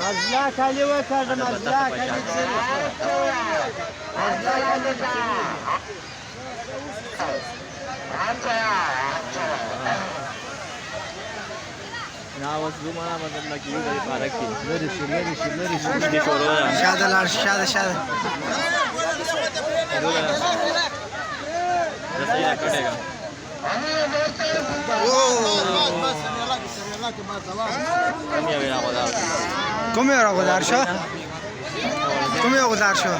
मजला खाली वर काढ मजला खाली नावच तुम्हाला बदलला की उद्या पारख की शादा लाड शादा शादा जसं या कटेगा कमी वेळा होता कमी हो गुजार शो कमी हो गुजार शो